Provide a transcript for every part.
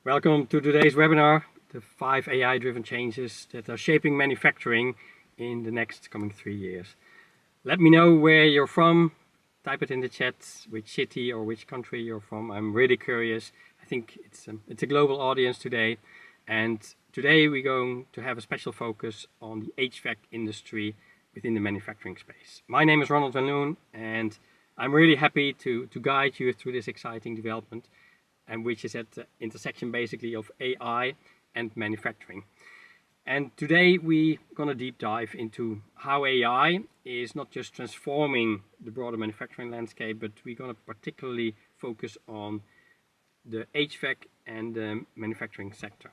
Welcome to today's webinar, the 5 AI-driven changes that are shaping manufacturing in the next coming 3 years. Let me know where you're from, type it in the chat, which city or which country you're from. I'm really curious. I think it's a global audience today. And today we're going to have a special focus on the HVAC industry within the manufacturing space. My name is Ronald van Loon, and I'm really happy to guide you through this exciting development, and which is at the intersection basically of AI and manufacturing. And today we're going to deep dive into how AI is not just transforming the broader manufacturing landscape, but we're going to particularly focus on the HVAC and the manufacturing sector.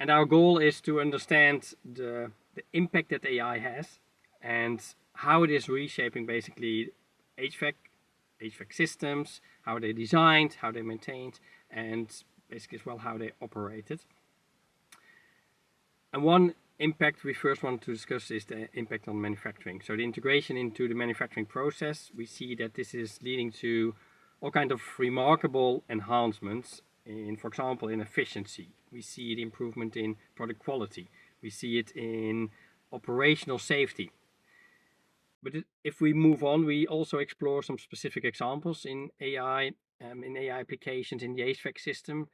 And our goal is to understand the impact that AI has and how it is reshaping basically HVAC systems, how they're designed, how they're maintained, and basically as well how they operated. And one impact we first want to discuss is the impact on manufacturing. So the integration into the manufacturing process, we see that this is leading to all kinds of remarkable enhancements in, for example, in efficiency. We see the improvement in product quality. We see it in operational safety. But if we move on, we also explore some specific examples in AI applications in the HVAC system,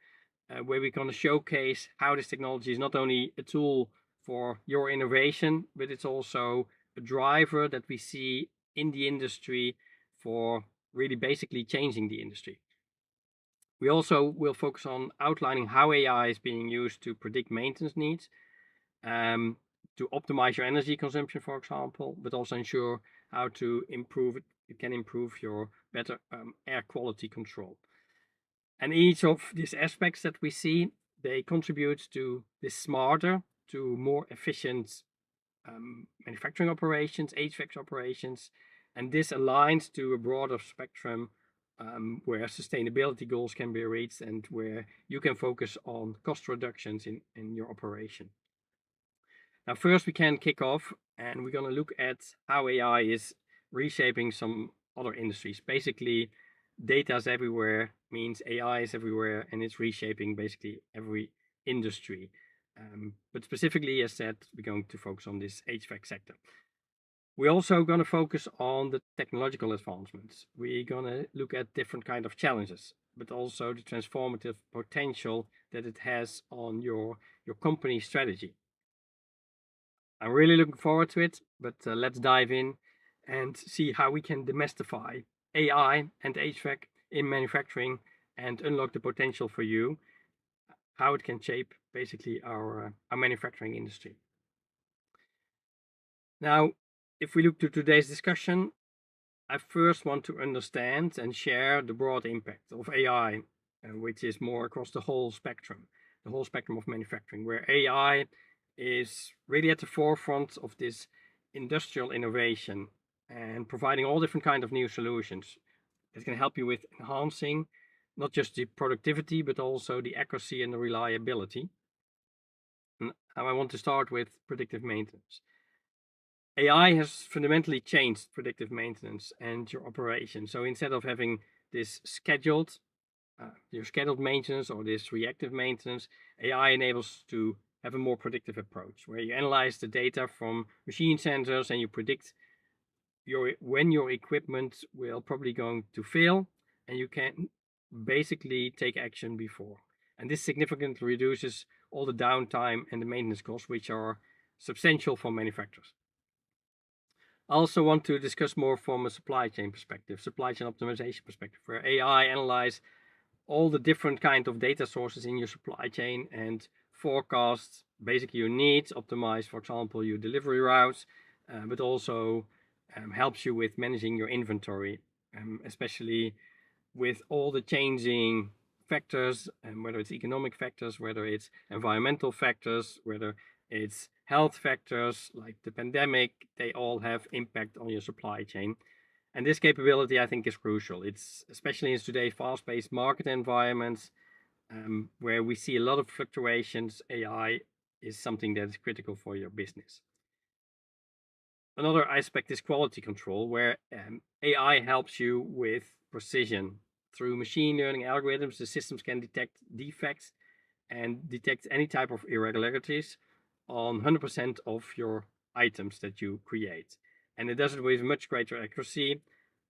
where we're going to showcase how this technology is not only a tool for your innovation, but it's also a driver that we see in the industry for really basically changing the industry. We also will focus on outlining how AI is being used to predict maintenance needs, to optimize your energy consumption, for example, but also ensure how to improve it. You can improve your better air quality control. And each of these aspects that we see, they contribute to this smarter, to more efficient manufacturing operations, HVAC operations, and this aligns to a broader spectrum where sustainability goals can be reached and where you can focus on cost reductions in your operation. Now, first we can kick off and we're going to look at how AI is reshaping some other industries. Basically, data is everywhere means AI is everywhere, and it's reshaping basically every industry. But specifically, as said, we're going to focus on this HVAC sector. We're also going to focus on the technological advancements. We're going to look at different kind of challenges, but also the transformative potential that it has on your company strategy. I'm really looking forward to it, but let's dive in and see how we can demystify AI and HVAC in manufacturing and unlock the potential for you, how it can shape basically our manufacturing industry. Now, if we look to today's discussion, I first want to understand and share the broad impact of AI, which is more across the whole spectrum of manufacturing, where AI is really at the forefront of this industrial innovation and providing all different kinds of new solutions that can help you with enhancing not just the productivity, but also the accuracy and the reliability. And I want to start with predictive maintenance. AI has fundamentally changed predictive maintenance and your operation. So instead of having this your scheduled maintenance or this reactive maintenance, AI enables to have a more predictive approach where you analyze the data from machine sensors and you predict when your equipment will probably going to fail, and you can basically take action before. And this significantly reduces all the downtime and the maintenance costs, which are substantial for manufacturers. I also want to discuss more from a supply chain perspective, supply chain optimization perspective, where AI analyze all the different kind of data sources in your supply chain and forecast basically your needs, optimize, for example, your delivery routes, but also helps you with managing your inventory, especially with all the changing factors, whether it's economic factors, whether it's environmental factors, whether it's health factors like the pandemic, they all have impact on your supply chain. And this capability, I think, is crucial. It's especially in today's fast-paced market environments where we see a lot of fluctuations. AI is something that is critical for your business. Another aspect is quality control, where AI helps you with precision. Through machine learning algorithms, the systems can detect defects and detect any type of irregularities on 100% of your items that you create. And it does it with much greater accuracy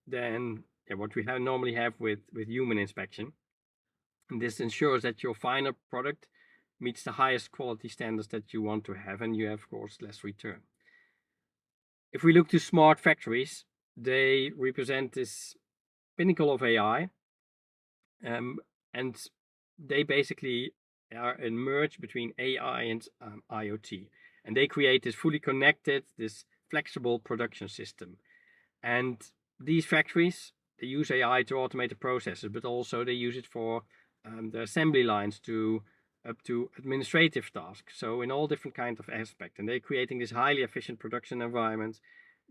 than what we normally have with human inspection. And this ensures that your final product meets the highest quality standards that you want to have, and you have, of course, less return. If we look to smart factories, they represent this pinnacle of AI, and they basically are a merge between AI and IoT. And they create this fully connected, this flexible production system. And these factories, they use AI to automate the processes, but also they use it for the assembly lines up to administrative tasks. So in all different kinds of aspects. And they're creating this highly efficient production environment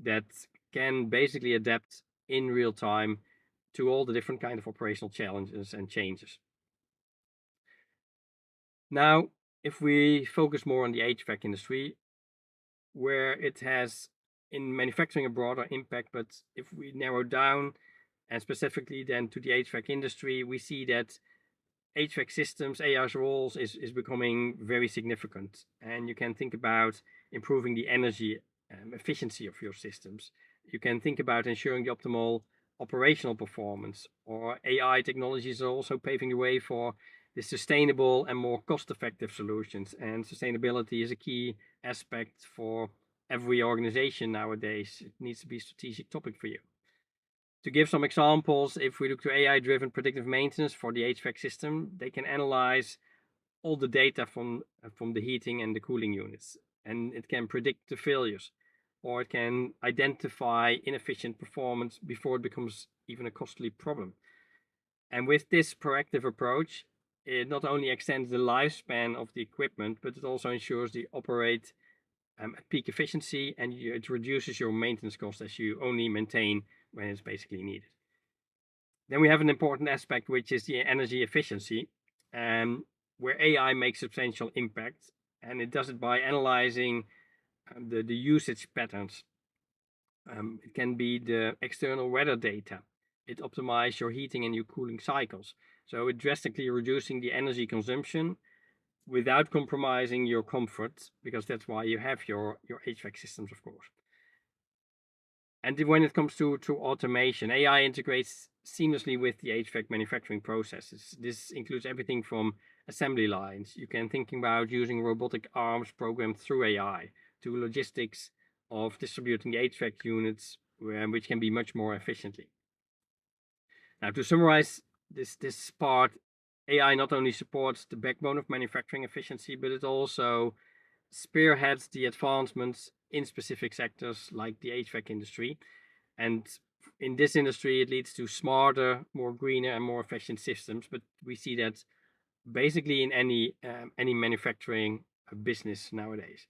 that can basically adapt in real time to all the different kind of operational challenges and changes. Now, if we focus more on the HVAC industry, where it has in manufacturing a broader impact, but if we narrow down and specifically then to the HVAC industry, we see that HVAC systems, AI's roles is becoming very significant. And you can think about improving the energy efficiency of your systems. You can think about ensuring the optimal operational performance, or AI technologies are also paving the way for the sustainable and more cost-effective solutions. And sustainability is a key aspect for every organization nowadays. It needs to be a strategic topic for you. To give some examples, if we look to AI-driven predictive maintenance for the HVAC system, they can analyze all the data from the heating and the cooling units, and it can predict the failures, or it can identify inefficient performance before it becomes even a costly problem. And with this proactive approach, it not only extends the lifespan of the equipment, but it also ensures they operate at peak efficiency, and it reduces your maintenance costs as you only maintain when it's basically needed. Then we have an important aspect, which is the energy efficiency, where AI makes substantial impact, and it does it by analyzing the usage patterns. It can be the external weather data. It optimizes your heating and your cooling cycles. So it drastically reducing the energy consumption without compromising your comfort, because that's why you have your HVAC systems, of course. And when it comes to automation, AI integrates seamlessly with the HVAC manufacturing processes. This includes everything from assembly lines. You can think about using robotic arms programmed through AI, to logistics of distributing the HVAC units, which can be much more efficiently. Now, to summarize this part, AI not only supports the backbone of manufacturing efficiency, but it also spearheads the advancements in specific sectors like the HVAC industry. And in this industry, it leads to smarter, more greener, and more efficient systems. But we see that basically in any manufacturing business nowadays.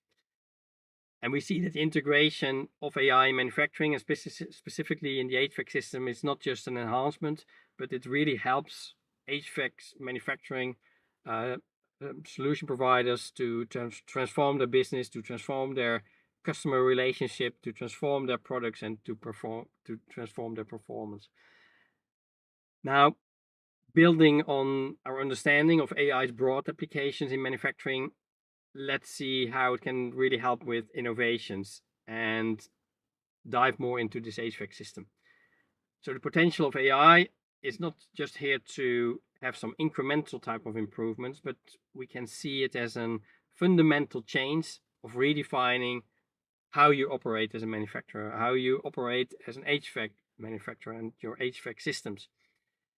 And we see that the integration of AI in manufacturing, and specifically in the HVAC system, is not just an enhancement, but it really helps HVAC manufacturing solution providers to transform their business, to transform their customer relationship, to transform their products, and to transform their performance. Now, building on our understanding of AI's broad applications in manufacturing, let's see how it can really help with innovations and dive more into this HVAC system. So the potential of AI is not just here to have some incremental type of improvements, but we can see it as a fundamental change of redefining how you operate as a manufacturer, how you operate as an HVAC manufacturer and your HVAC systems.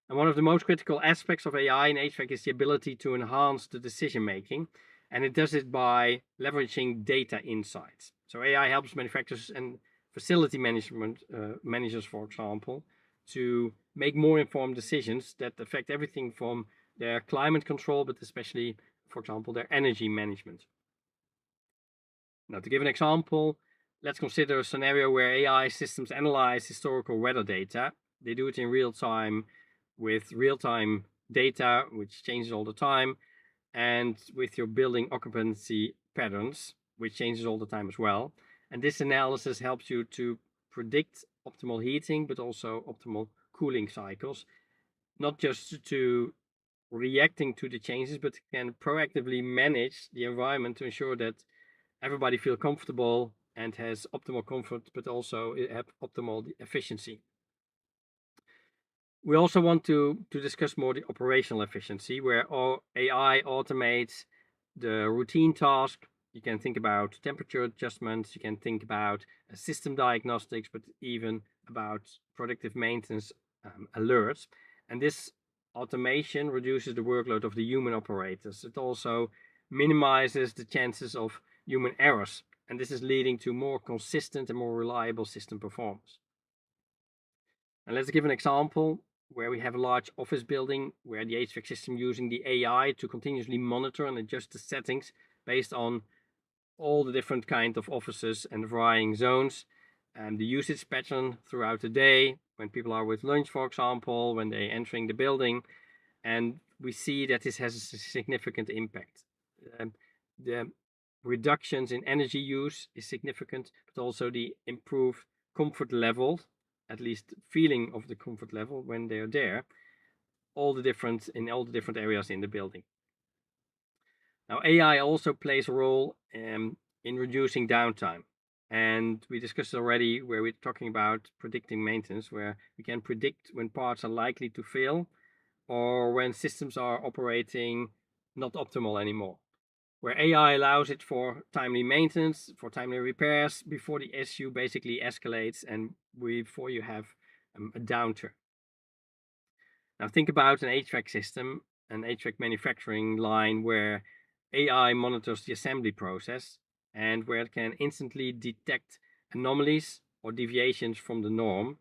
And one of the most critical aspects of AI in HVAC is the ability to enhance the decision making. And it does it by leveraging data insights. So AI helps manufacturers and facility managers, for example, to make more informed decisions that affect everything from their climate control, but especially, for example, their energy management. Now, to give an example, let's consider a scenario where AI systems analyze historical weather data. They do it in real time with real-time data, which changes all the time, and with your building occupancy patterns, which changes all the time as well. And this analysis helps you to predict optimal heating, but also optimal cooling cycles, not just to reacting to the changes, but can proactively manage the environment to ensure that everybody feel comfortable and has optimal comfort, but also have optimal efficiency. We also want to discuss more the operational efficiency, where AI automates the routine task. You can think about temperature adjustments, you can think about system diagnostics, but even about predictive maintenance alerts. And this automation reduces the workload of the human operators. It also minimizes the chances of human errors, and this is leading to more consistent and more reliable system performance. And let's give an example where we have a large office building where the HVAC system using the AI to continuously monitor and adjust the settings based on all the different kind of offices and varying zones, and the usage pattern throughout the day, when people are with lunch, for example, when they're entering the building. And we see that this has a significant impact. The reductions in energy use is significant, but also the improved comfort level, at least feeling of the comfort level when they're there, all the different areas in the building. Now, AI also plays a role in reducing downtime. And we discussed already where we're talking about predicting maintenance, where we can predict when parts are likely to fail or when systems are operating not optimal anymore. Where AI allows it for timely maintenance, for timely repairs, before the issue basically escalates and before you have a downturn. Now think about an HVAC system, an HVAC manufacturing line where AI monitors the assembly process and where it can instantly detect anomalies or deviations from the norm,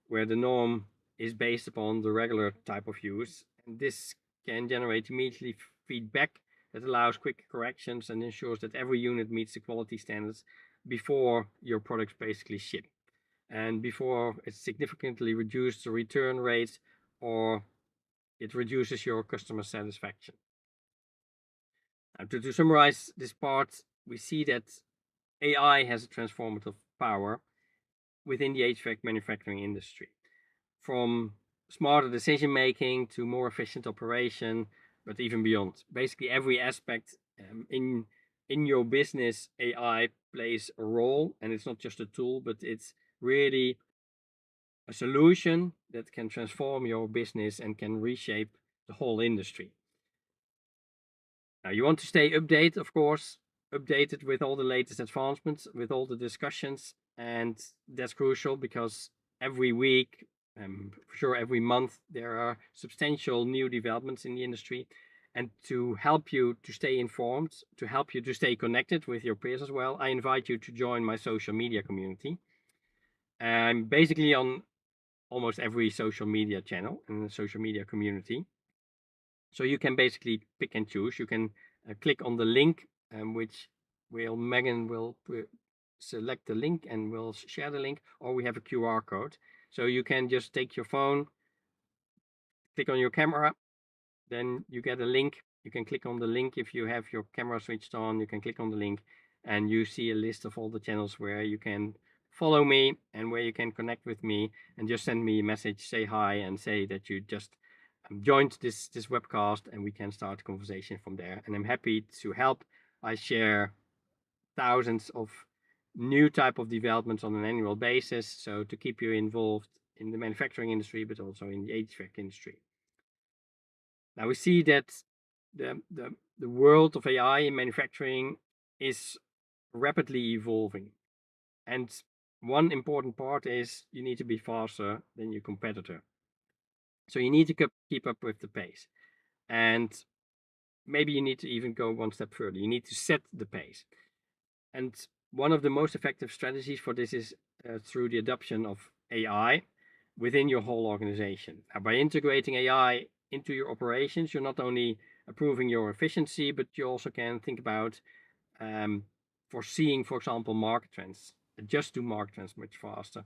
where the norm is based upon the regular type of use. And this can generate immediately feedback that allows quick corrections and ensures that every unit meets the quality standards before your products basically ship, and before it significantly reduces the return rates or it reduces your customer satisfaction. Now, to summarize this part, we see that AI has a transformative power within the HVAC manufacturing industry, from smarter decision making to more efficient operation, but even beyond. Basically, every aspect in your business, AI plays a role, and it's not just a tool, but it's really a solution that can transform your business and can reshape the whole industry. Now, you want to stay updated, of course, updated with all the latest advancements, with all the discussions, and that's crucial because every week, for sure every month, there are substantial new developments in the industry. And to help you to stay informed, to help you to stay connected with your peers as well, I invite you to join my social media community. I'm basically on almost every social media channel and social media community. So you can basically pick and choose. You can click on the link, which Megan will select the link and we'll share the link, or we have a QR code. So you can just take your phone, click on your camera, then you get a link. You can click on the link if you have your camera switched on. You can click on the link and you see a list of all the channels where you can follow me and where you can connect with me, and just send me a message, say hi, and say that you just joined this webcast, and we can start a conversation from there. And I'm happy to help. I share thousands of new type of developments on an annual basis, so to keep you involved in the manufacturing industry, but also in the HVAC industry. Now we see that the world of AI in manufacturing is rapidly evolving, and one important part is you need to be faster than your competitor. So you need to keep up with the pace, and maybe you need to even go one step further. You need to set the pace, and one of the most effective strategies for this is through the adoption of AI within your whole organization. Now, by integrating AI into your operations, you're not only improving your efficiency, but you also can think about foreseeing, for example, market trends, adjust to market trends much faster,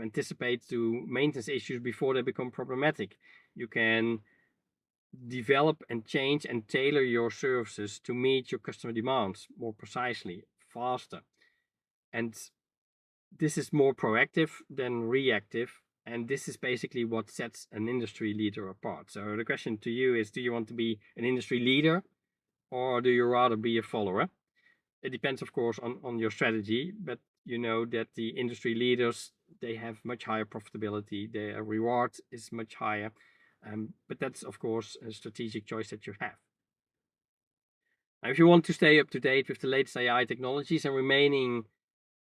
anticipate to maintenance issues before they become problematic. You can develop and change and tailor your services to meet your customer demands more precisely, faster. And this is more proactive than reactive, And this is basically what sets an industry leader apart. So the question to you is, do you want to be an industry leader, or do you rather be a follower? It depends, of course, on your strategy, but you know that the industry leaders, they have much higher profitability, their reward is much higher, but that's, of course, a strategic choice that you have. Now, if you want to stay up to date with the latest AI technologies and remaining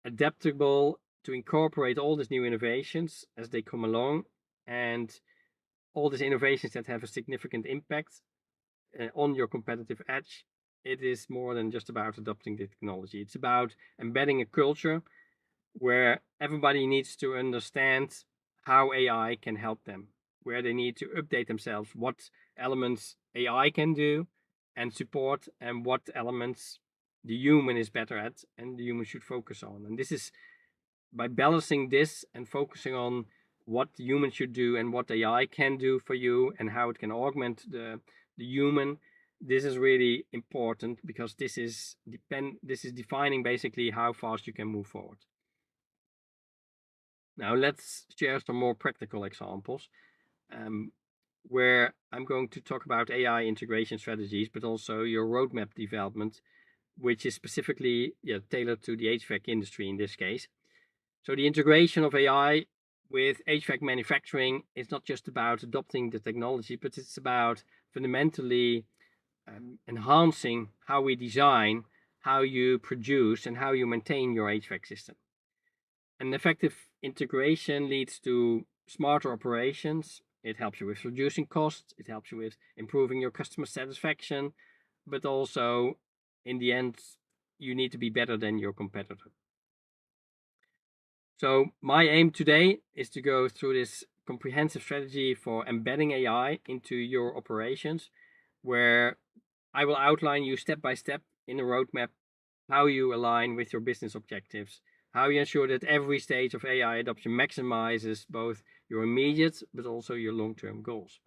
adaptable to incorporate all these new innovations as they come along, and all these innovations that have a significant impact on your competitive edge, it is more than just about adopting the technology. It's about embedding a culture where everybody needs to understand how AI can help them, where they need to update themselves, what elements AI can do and support, and what elements the human is better at and the human should focus on. And this is by balancing this and focusing on what the human should do and what AI can do for you and how it can augment the human. This is really important because this is defining basically how fast you can move forward. Now let's share some more practical examples where I'm going to talk about AI integration strategies, but also your roadmap development, which is specifically tailored to the HVAC industry in this case. So the integration of AI with HVAC manufacturing is not just about adopting the technology, but it's about fundamentally enhancing how we design, how you produce, and how you maintain your HVAC system. An effective integration leads to smarter operations. It helps you with reducing costs. It helps you with improving your customer satisfaction. But also, in the end, you need to be better than your competitor. So my aim today is to go through this comprehensive strategy for embedding AI into your operations, where I will outline you step by step in a roadmap how you align with your business objectives, how you ensure that every stage of AI adoption maximizes both your immediate but also your long-term goals.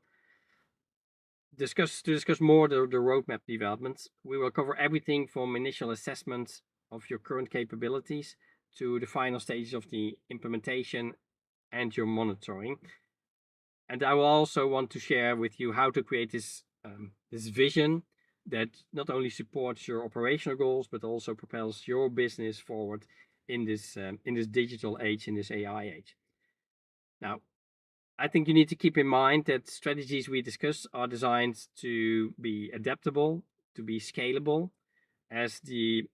To discuss more the roadmap developments, we will cover everything from initial assessment of your current capabilities to the final stages of the implementation and your monitoring. And I will also want to share with you how to create this vision that not only supports your operational goals, but also propels your business forward in this digital age, in this AI age. Now, I think you need to keep in mind that strategies we discuss are designed to be adaptable, to be scalable, as the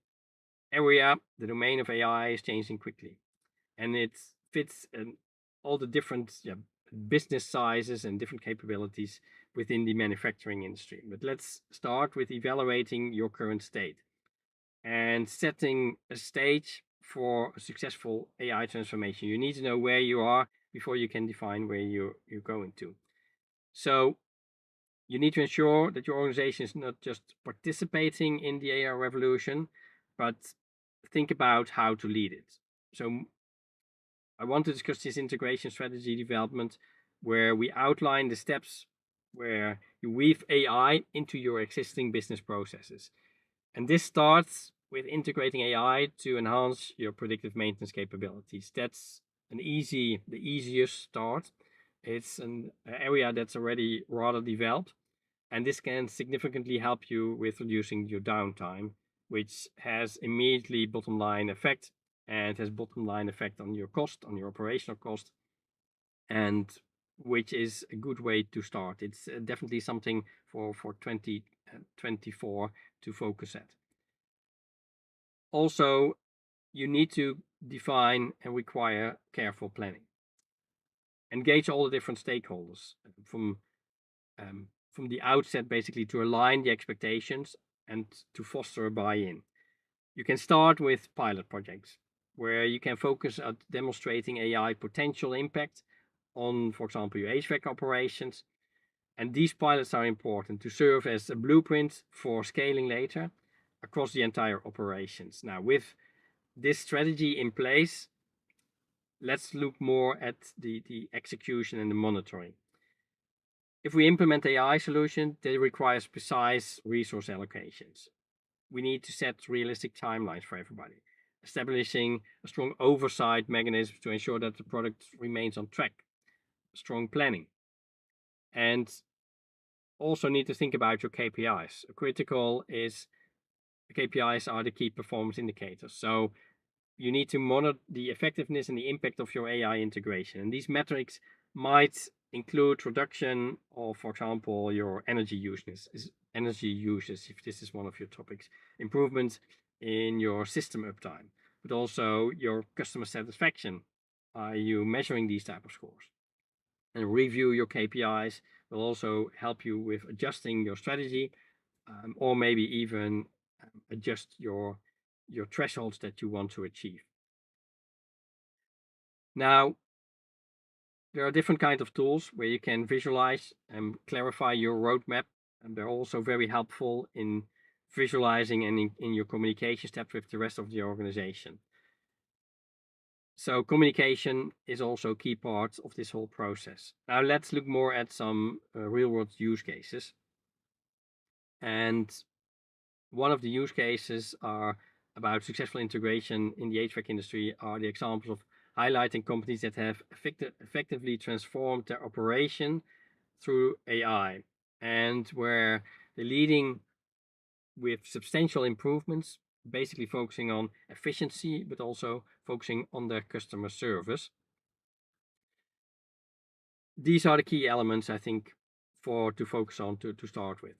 domain of AI is changing quickly. And it fits all the different business sizes and different capabilities within the manufacturing industry. But let's start with evaluating your current state and setting a stage for a successful AI transformation. You need to know where you are before you can define where you're going to. So you need to ensure that your organization is not just participating in the AI revolution, but think about how to lead it. So I want to discuss this integration strategy development where we outline the steps where you weave AI into your existing business processes. And this starts with integrating AI to enhance your predictive maintenance capabilities. That's the easiest start. It's an area that's already rather developed, and this can significantly help you with reducing your downtime, which has immediately bottom line effect and has bottom line effect on your cost, on your operational cost, and which is a good way to start. It's definitely something for 2024 to focus at. Also, you need to define and require careful planning. Engage all the different stakeholders from the outset, basically to align the expectations and to foster a buy-in. You can start with pilot projects where you can focus on demonstrating AI potential impact on, for example, your HVAC operations. And these pilots are important to serve as a blueprint for scaling later across the entire operations. Now, with this strategy in place, let's look more at the execution and the monitoring. If we implement AI solution, they require precise resource allocations. We need to set realistic timelines for everybody, establishing a strong oversight mechanism to ensure that the product remains on track. strong planning. And also need to think about your KPIs. Critical is KPIs are the key performance indicators. So you need to monitor the effectiveness and the impact of your AI integration. And these metrics might include reduction of, for example, your energy uses, if this is one of your topics, improvements in your system uptime, but also your customer satisfaction. Are you measuring these type of scores? And review your KPIs will also help you with adjusting your strategy, or maybe even adjust your thresholds that you want to achieve. Now, there are different kinds of tools where you can visualize and clarify your roadmap, and they're also very helpful in visualizing and in your communication steps with the rest of the organization. So communication is also a key part of this whole process. Now let's look more at some real-world use cases. And one of the use cases are about successful integration in the HVAC industry are the examples of highlighting companies that have effectively transformed their operation through AI, and where they're leading with substantial improvements, basically focusing on efficiency, but also focusing on their customer service. These are the key elements, I think, to focus on to start with.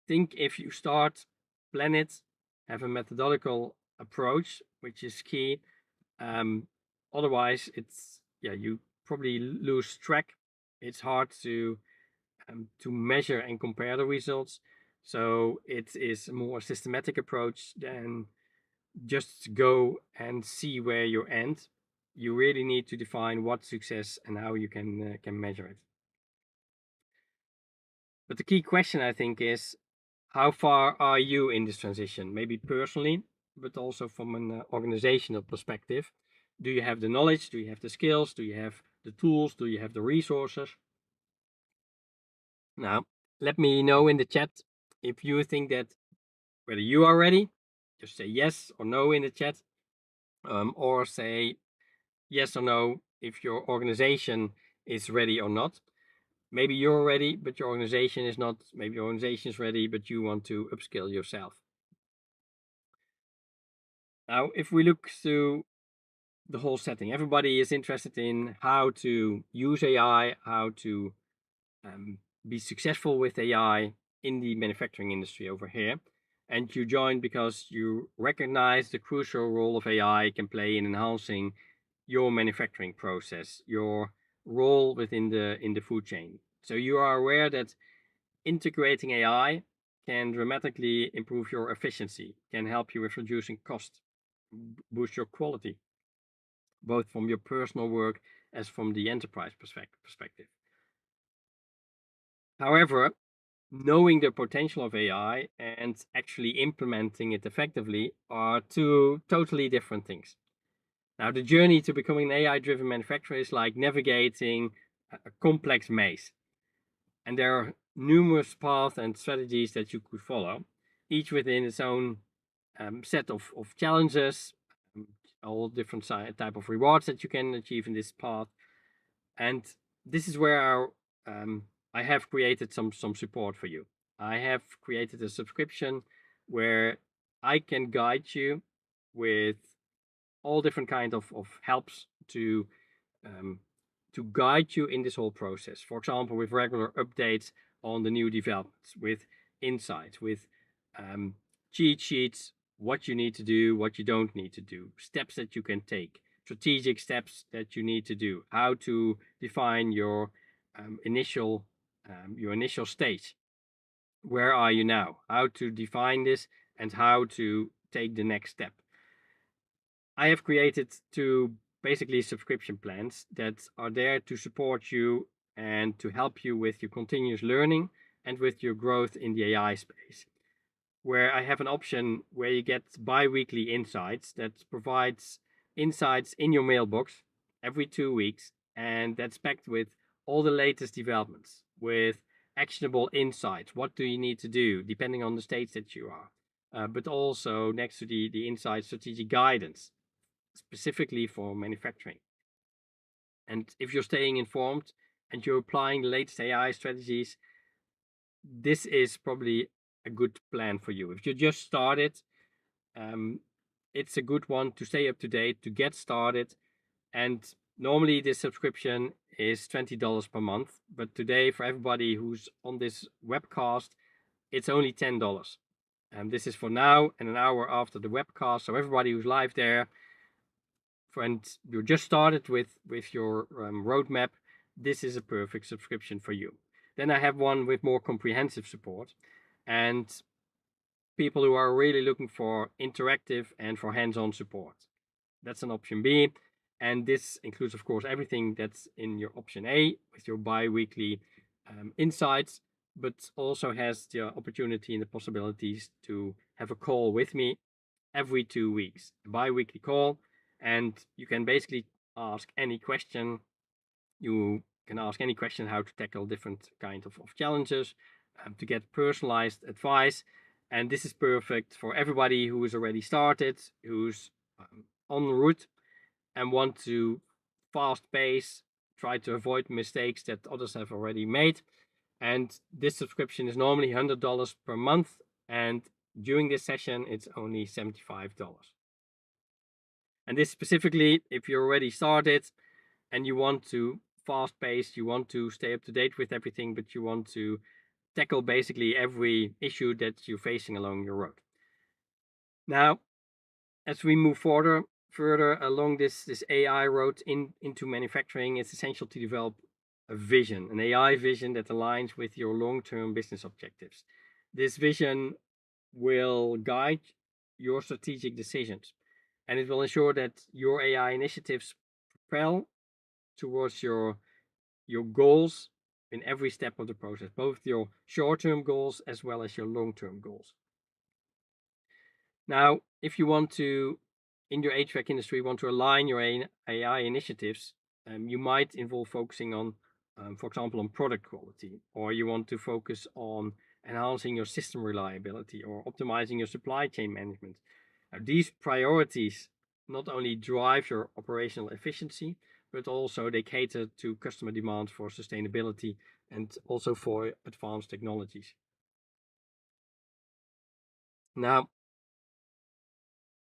Think if you start, plan it, have a methodological approach, which is key. Otherwise, you probably lose track. It's hard to measure and compare the results. So it is a more systematic approach than just go and see where you end. You really need to define what's success and how you can measure it. But the key question, I think, is how far are you in this transition? Maybe personally, but also from an organizational perspective. Do you have the knowledge? Do you have the skills? Do you have the tools? Do you have the resources? Now, let me know in the chat if you think that whether you are ready. Just say yes or no in the chat, or say yes or no if your organization is ready or not. Maybe you're ready, but your organization is not. Maybe your organization is ready, but you want to upskill yourself. Now, if we look through the whole setting, everybody is interested in how to use AI, how to be successful with AI in the manufacturing industry over here. And you joined because you recognize the crucial role of AI can play in enhancing your manufacturing process, your role within the food chain. So you are aware that integrating AI can dramatically improve your efficiency, can help you with reducing cost, boost your quality, both from your personal work as from the enterprise perspective. However, knowing the potential of AI and actually implementing it effectively are two totally different things. Now, the journey to becoming an AI-driven manufacturer is like navigating a complex maze. And there are numerous paths and strategies that you could follow, each within its own set of challenges, all different type of rewards that you can achieve in this path. And this is where I have created some support for you. I have created a subscription where I can guide you with all different kind of helps to guide you in this whole process. For example, with regular updates on the new developments, with insights, with cheat sheets, what you need to do, what you don't need to do, steps that you can take, strategic steps that you need to do, how to define your initial stage. Where are you now? How to define this and how to take the next step. I have created two basically subscription plans that are there to support you and to help you with your continuous learning and with your growth in the AI space. Where I have an option where you get bi-weekly insights that provides insights in your mailbox every 2 weeks, and that's packed with all the latest developments, with actionable insights. What do you need to do depending on the stage that you are? But also next to the insight strategic guidance, specifically for manufacturing. And if you're staying informed and you're applying the latest AI strategies, this is probably a good plan for you. If you just started, it's a good one to stay up to date, to get started. And normally this subscription is $20 per month, but today for everybody who's on this webcast, it's only $10. And this is for now and an hour after the webcast. So everybody who's live there, and you just started with your roadmap, this is a perfect subscription for you. Then I have one with more comprehensive support, and people who are really looking for interactive and for hands-on support. That's an option B. And this includes, of course, everything that's in your option A with your bi-weekly insights, but also has the opportunity and the possibilities to have a call with me every 2 weeks, a bi-weekly call. And you can basically ask any question. You can ask any question how to tackle different kinds of challenges, to get personalized advice. And this is perfect for everybody who is already started, who's en route and want to fast pace, try to avoid mistakes that others have already made. And this subscription is normally $100 per month. And during this session, it's only $75. And this specifically, if you're already started and you want to fast pace, you want to stay up to date with everything, but you want to tackle basically every issue that you're facing along your road. Now, as we move further along this AI road into manufacturing, it's essential to develop a vision, an AI vision that aligns with your long-term business objectives. This vision will guide your strategic decisions, and it will ensure that your AI initiatives propel towards your goals in every step of the process, both your short-term goals as well as your long-term goals. Now, if you want to, in your HVAC industry, want to align your AI initiatives, you might involve focusing on, for example, on product quality, or you want to focus on enhancing your system reliability or optimizing your supply chain management. Now, these priorities not only drive your operational efficiency, but also they cater to customer demands for sustainability and also for advanced technologies. Now,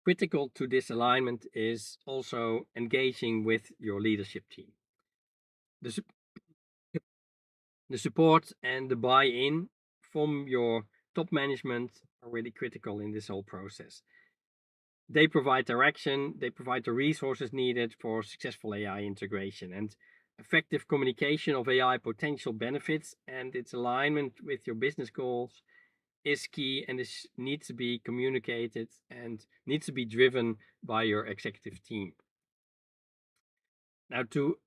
critical to this alignment is also engaging with your leadership team. The support and the buy-in from your top management are really critical in this whole process. They provide direction, they provide the resources needed for successful AI integration, and effective communication of AI potential benefits and its alignment with your business goals is key, and this needs to be communicated and needs to be driven by your executive team. Now, to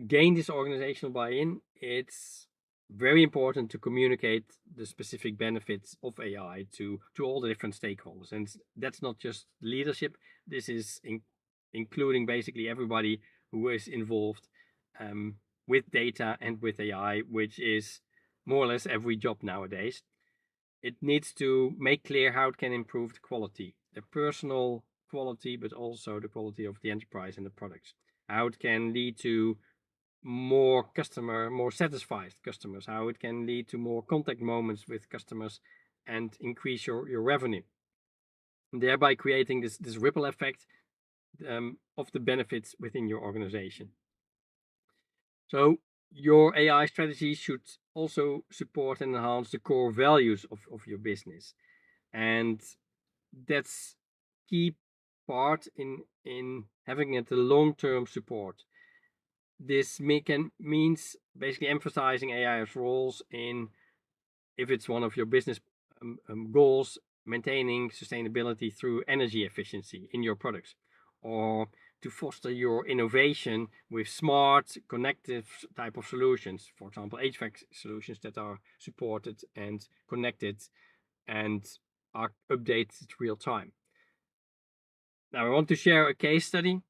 gain this organizational buy-in, it's very important to communicate the specific benefits of AI to all the different stakeholders. And that's not just leadership, this is including basically everybody who is involved with data and with AI, which is more or less every job nowadays. It needs to make clear how it can improve the quality, the personal quality, but also the quality of the enterprise and the products. How it can lead to more satisfied customers, how it can lead to more contact moments with customers and increase your revenue, and thereby creating this ripple effect of the benefits within your organization. So your AI strategy should also support and enhance the core values of your business. And that's key part in having it a long-term support. This means basically emphasizing AI's roles in, if it's one of your business goals, maintaining sustainability through energy efficiency in your products, or to foster your innovation with smart, connected type of solutions. For example, HVAC solutions that are supported and connected and are updated real time. Now, I want to share a case study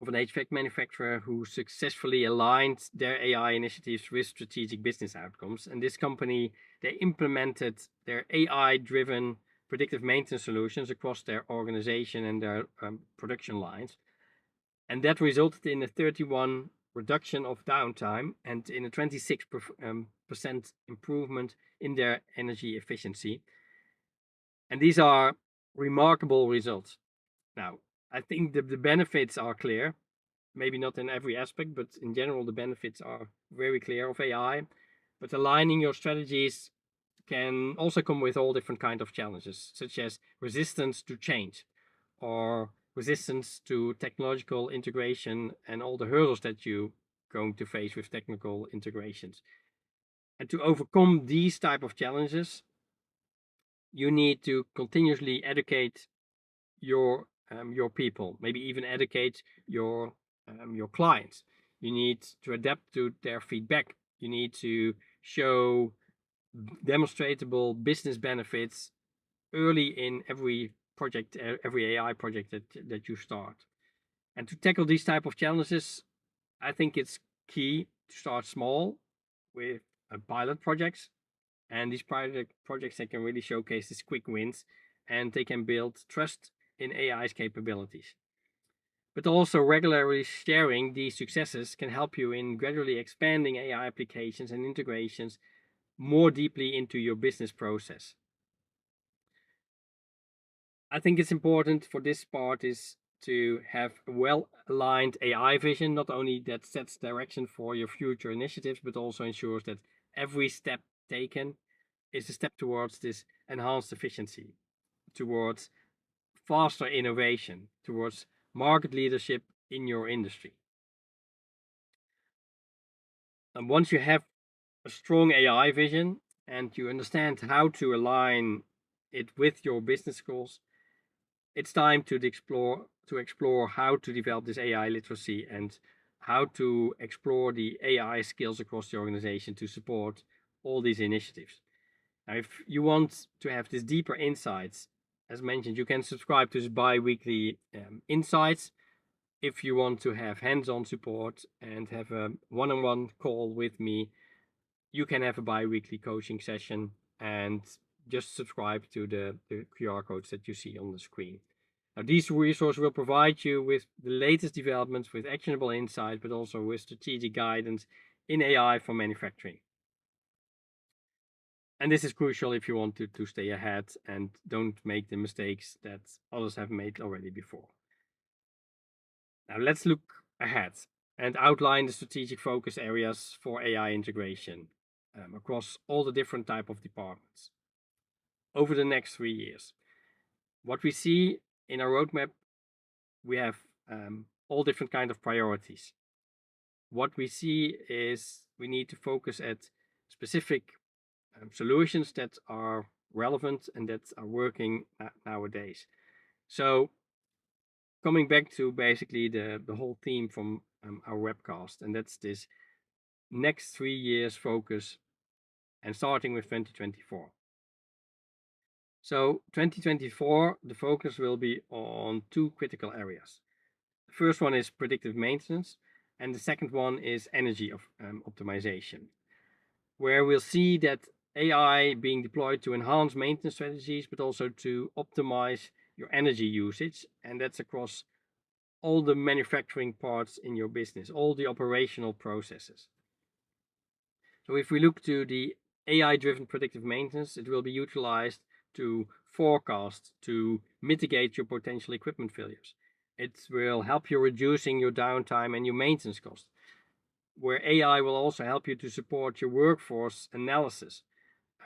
of an HVAC manufacturer who successfully aligned their AI initiatives with strategic business outcomes. And this company, they implemented their AI-driven predictive maintenance solutions across their organization and their production lines. And that resulted in a 31% reduction of downtime and in a 26% improvement in their energy efficiency. And these are remarkable results. Now, I think the benefits are clear, maybe not in every aspect, but in general, the benefits are very clear of AI. But aligning your strategies can also come with all different kind of challenges, such as resistance to change or resistance to technological integration and all the hurdles that you going to face with technical integrations. And to overcome these type of challenges, you need to continuously educate your people, maybe even educate your clients. You need to adapt to their feedback. You need to show demonstrable business benefits early in every project, every AI project that you start. And to tackle these type of challenges, I think it's key to start small with pilot projects. And these projects, they can really showcase these quick wins and they can build trust in AI's capabilities. But also regularly sharing these successes can help you in gradually expanding AI applications and integrations more deeply into your business process. I think it's important for this part is to have a well-aligned AI vision, not only that sets direction for your future initiatives, but also ensures that every step taken is a step towards this enhanced efficiency, towards faster innovation, towards market leadership in your industry. And once you have a strong AI vision and you understand how to align it with your business goals, it's time to explore how to develop this AI literacy and how to explore the AI skills across the organization to support all these initiatives. Now, if you want to have this deeper insights, as mentioned, you can subscribe to this bi-weekly insights. If you want to have hands-on support and have a one-on-one call with me, you can have a bi-weekly coaching session and just subscribe to the QR codes that you see on the screen. Now, these resources will provide you with the latest developments, with actionable insights, but also with strategic guidance in AI for manufacturing. And this is crucial if you want to stay ahead and don't make the mistakes that others have made already before. Now let's look ahead and outline the strategic focus areas for AI integration across all the different type of departments over the next 3 years. What we see in our roadmap, we have all different kind of priorities. What we see is we need to focus at specific solutions that are relevant and that are working nowadays. So coming back to basically the whole theme from our webcast, and that's this next 3 years focus and starting with 2024. So 2024, the focus will be on 2 critical areas. The first one is predictive maintenance, and the second one is energy optimization, where we'll see that AI being deployed to enhance maintenance strategies, but also to optimize your energy usage. And that's across all the manufacturing parts in your business, all the operational processes. So if we look to the AI-driven predictive maintenance, it will be utilized to forecast, to mitigate your potential equipment failures. It will help you reducing your downtime and your maintenance costs, where AI will also help you to support your workforce analysis.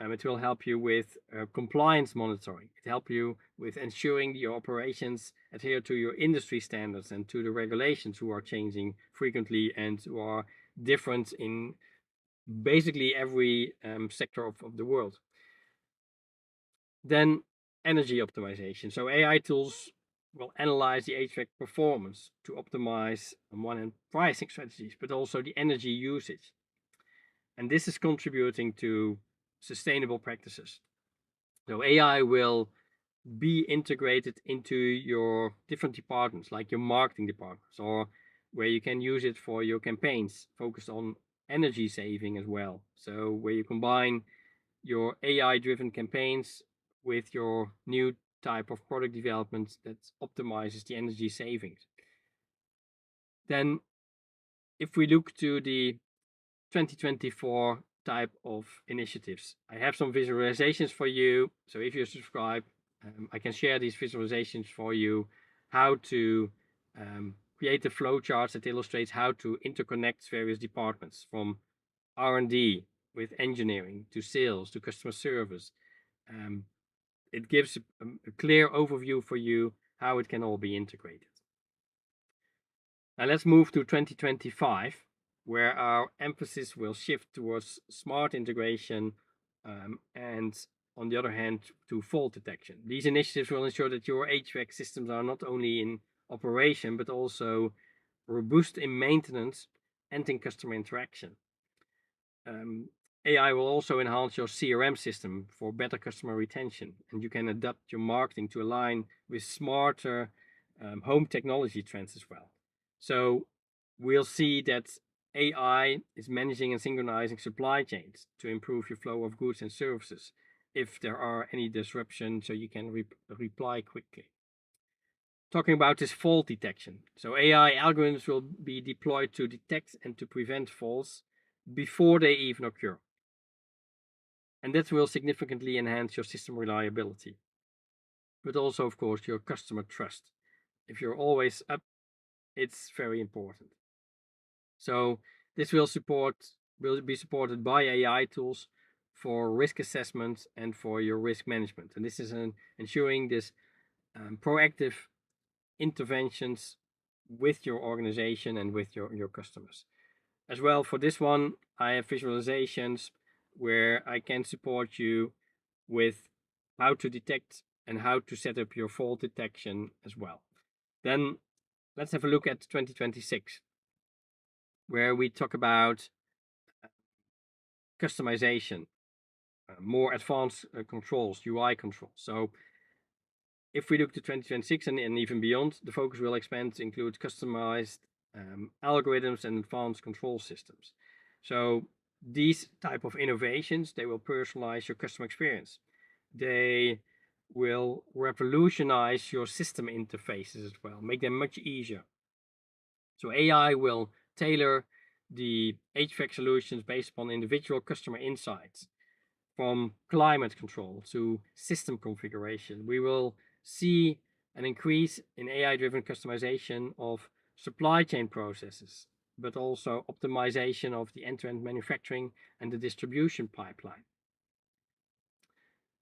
It will help you with compliance monitoring. It helps you with ensuring your operations adhere to your industry standards and to the regulations who are changing frequently and who are different in basically every sector of the world. Then energy optimization. So AI tools will analyze the HVAC performance to optimize on one hand pricing strategies, but also the energy usage. And this is contributing to sustainable practices. So AI will be integrated into your different departments, like your marketing departments, or where you can use it for your campaigns focused on energy saving as well. So where you combine your AI-driven campaigns with your new type of product development that optimizes the energy savings. Then if we look to the 2024 type of initiatives, I have some visualizations for you. So if you subscribe, I can share these visualizations for you, how to create the flowcharts that illustrates how to interconnect various departments, from R&D with engineering to sales to customer service. It gives a clear overview for you how it can all be integrated. Now let's move to 2025, where our emphasis will shift towards smart integration and, on the other hand, to fault detection. These initiatives will ensure that your HVAC systems are not only in operation, but also robust in maintenance and in customer interaction. AI will also enhance your CRM system for better customer retention, and you can adapt your marketing to align with smarter home technology trends as well. So we'll see that AI is managing and synchronizing supply chains to improve your flow of goods and services if there are any disruptions, so you can reply quickly. Talking about this fault detection. So AI algorithms will be deployed to detect and to prevent faults before they even occur. And that will significantly enhance your system reliability, but also, of course, your customer trust. If you're always up, it's very important. So this will be supported by AI tools for risk assessment and for your risk management. And this is ensuring this proactive interventions with your organization and with your customers. As well, for this one, I have visualizations where I can support you with how to detect and how to set up your fault detection as well. Then let's have a look at 2026, where we talk about customization, more advanced controls, UI controls. So if we look to 2026 and even beyond, the focus will expand to include customized algorithms and advanced control systems. So these type of innovations, they will personalize your customer experience. They will revolutionize your system interfaces as well, make them much easier. So AI will tailor the HVAC solutions based upon individual customer insights, from climate control to system configuration. We will see an increase in AI-driven customization of supply chain processes, but also optimization of the end-to-end manufacturing and the distribution pipeline.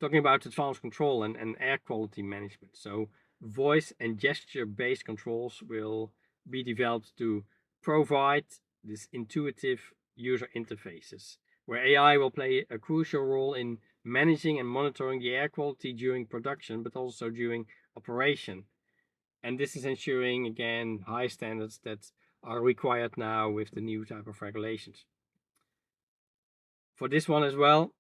Talking about advanced control and air quality management. So voice and gesture-based controls will be developed to provide this intuitive user interfaces, where AI will play a crucial role in managing and monitoring the air quality during production, but also during operation. And this is ensuring, again, high standards that are required now with the new type of regulations. For this one as well,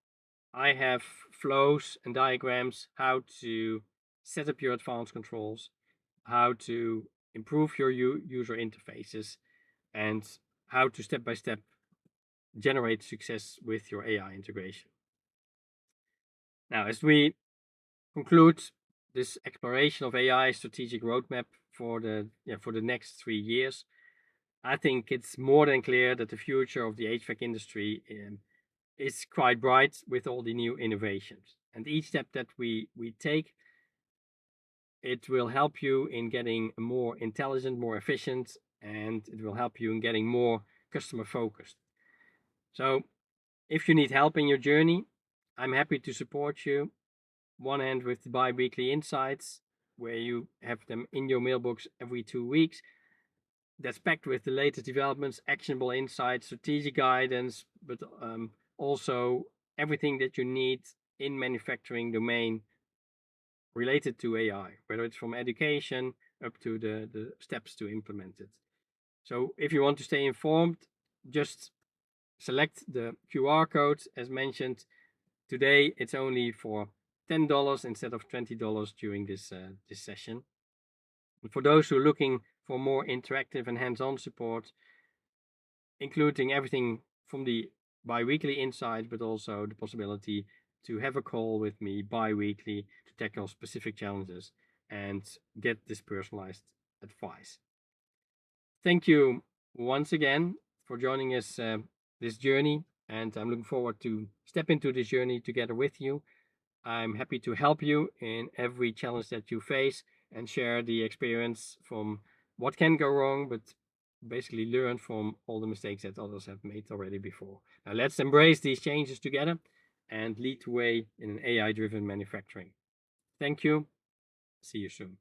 I have flows and diagrams how to set up your advanced controls, how to improve your user interfaces, and how to step by step generate success with your AI integration. Now, as we conclude this exploration of AI strategic roadmap for the next 3 years, I think it's more than clear that the future of the HVAC industry is quite bright with all the new innovations. And each step that we take, it will help you in getting more intelligent, more efficient, and it will help you in getting more customer focused. So if you need help in your journey, I'm happy to support you. One hand with the bi-weekly insights, where you have them in your mailbox every 2 weeks. That's packed with the latest developments, actionable insights, strategic guidance, but also everything that you need in manufacturing domain related to AI, whether it's from education up to the steps to implement it. So if you want to stay informed, just select the QR code as mentioned. Today it's only for $10 instead of $20 during this session. And for those who are looking for more interactive and hands-on support, including everything from the bi-weekly insights, but also the possibility to have a call with me bi-weekly to tackle specific challenges and get this personalized advice. Thank you once again for joining us this journey, and I'm looking forward to step into this journey together with you. I'm happy to help you in every challenge that you face and share the experience from what can go wrong, but basically learn from all the mistakes that others have made already before. Now let's embrace these changes together and lead the way in an AI-driven manufacturing. Thank you. See you soon.